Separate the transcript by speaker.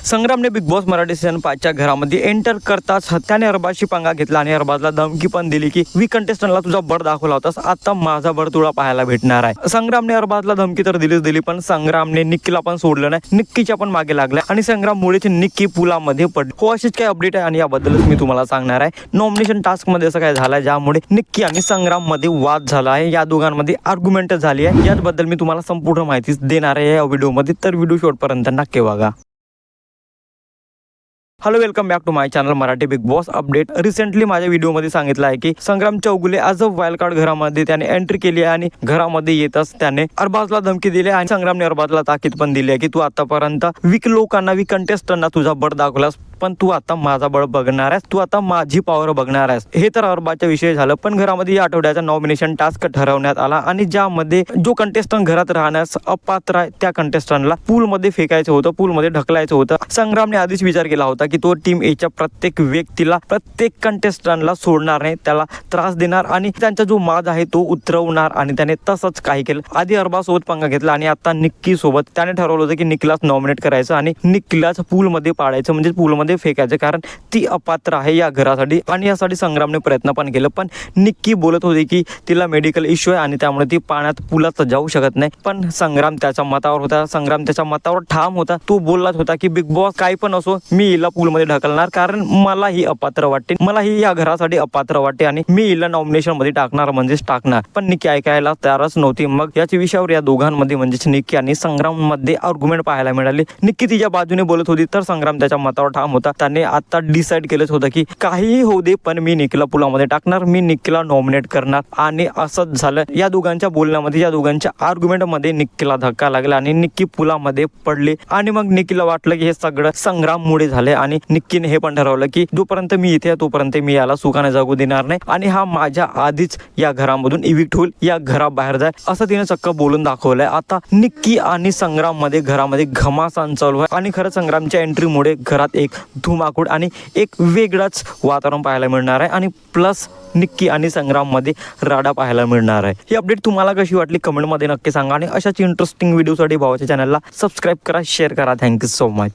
Speaker 1: संग्रामने big boss Marathi season 5च्या घरामध्ये enter करताच त्याने अरबाजशी पंगा घेतला आणि अरबाजला धमकी पण दिली की वी कंटेस्टंटला तुझा बळ दाखवला होतास, आता माझा बळ तुला पाहायला भेटणार आहे। संग्रामने अरबाजला धमकी तर दिली पण संग्रामने निक्कीला पण सोडलं नाही, निक्कीच्या पण मागे लागला आणि संग्राम मुळेच निक्की पुलामध्ये पडली। हो, अशीच काय अपडेट आहे आणि याबद्दलच मी तुम्हाला सांगणार आहे। नॉमिनेशन टास्क मध्ये असं काय झालंय ज्यामुळे निक्की आणि संग्राम मध्ये वाद झाला आहे, या दोघांमध्ये आर्ग्युमेंट झाली आहे। याबद्दल मी तुम्हाला संपूर्ण माहिती देणार आहे या व्हिडिओमध्ये, तर व्हिडिओ शेवटपर्यंत नक्की बघा। Hello, welcome back to my channel Marathi Bigg Boss update. Recently माझ्या व्हिडिओमध्ये सांगितलं आहे की Sangram Chougule as a wild card घरामध्ये त्याने एंट्री केली आहे आणि घरामध्ये येताच त्याने अरबाजला धमकी दिली आणि संग्रामने अरबाजला ताकीद पण दिली आहे की तू आतापर्यंत वीक लोकांना, वीक कंटेस्टंटना तुझा बळ दाखवलास, पण तू आता माझा बळ बघणार आहेस, तू आता माझी पॉवर बघणार आहेस। हे तर अरबाजचा विषय झालं, पण घरामध्ये या आठवड्याचा नॉमिनेशन टास्क ठरवण्यात आला आणि ज्यामध्ये जो कंटेस्टंट घरात राहण्यास अपात्र आहे त्या कंटेस्टंटला पूलमध्ये फेकायचं होतं, पूलमध्ये ढकलायचं होतं। संग्रामने आधीच विचार केला होता की तो टीम एच्या प्रत्येक व्यक्तीला, प्रत्येक कंटेस्टंटला सोडणार नाही, त्याला त्रास देणार आणि त्यांचा जो माज आहे तो उतरवणार आणि त्याने तसंच काही केलं। आधी अरबाजसोबत पंगा घेतला आणि आता निक्की सोबत त्याने ठरवलं होतं की निक्कीलाच नॉमिनेट करायचं आणि निक्कीलाच पूलमध्ये पाडायचं, म्हणजे पूलमध्ये फेकायचं, कारण ती अपात्र आहे या घरासाठी। आणि यासाठी संग्रामने प्रयत्न पण केलं, पण निक्की बोलत होती की तिला मेडिकल इश्यू आहे आणि त्यामुळे ती पाण्यात पुलात जाऊ शकत नाही। पण संग्राम त्याच्या मतावर होता, संग्राम त्याच्या मतावर ठाम होता। तो बोलत होता की बिग बॉस काही पण असो, मी हिला पूलमध्ये ढकलणार, कारण मला ही अपात्र वाटते, मला ही या घरासाठी अपात्र वाटते आणि मी हिला नॉमिनेशन मध्ये टाकणार म्हणजेच टाकणार। पण निक्की ऐकायला तयारच नव्हती। मग याच्या विषयावर या दोघांमध्ये म्हणजेच निक्की आणि संग्राम मध्ये आर्ग्युमेंट पाहायला मिळाली। निक्की तिच्या बाजूने बोलत होती तर संग्राम त्याच्या मतावर ठाम होता। त्याने आता डिसाइड केलंच होतं की काहीही होऊ दे, पण मी निक्कीला पुलामध्ये टाकणार, मी निक्कीला नॉमिनेट करणार। आणि असंच झालं। या दोघांच्या बोलण्यामध्ये, या दोघांच्या आर्ग्युमेंट मध्ये निक्कीला धक्का लागला आणि निक्की पुलामध्ये पडली आणि मग निक्कीला वाटलं की हे सगळं संग्राममुळे झाले आणि निक्कीने हे पण ठरवलं की जोपर्यंत मी इथे तोपर्यंत मी याला सुखाने जगू देणार नाही आणि हा माझ्या आधीच या घरामधून इविक्ट होईल, या घराबाहेर जाय, असं तिने चक्क बोलून दाखवलंय। आता निक्की आणि संग्राम मध्ये घरामध्ये घमासान चालू आहे आणि खरं संग्रामच्या एंट्रीमुळे घरात एक धुमाकूळ आणि एक वेगळाच वातावरण पाहायला मिळणार आहे आणि प्लस निक्की आणि संग्राम मध्ये राडा पाहायला मिळणार आहे। ही अपडेट तुम्हाला कशी वाटली कमेंटमध्ये नक्की सांगा आणि अशाच इंटरेस्टिंग व्हिडिओसाठी भावाच्या चॅनलला सबस्क्राईब करा, शेअर करा। Thank you so much.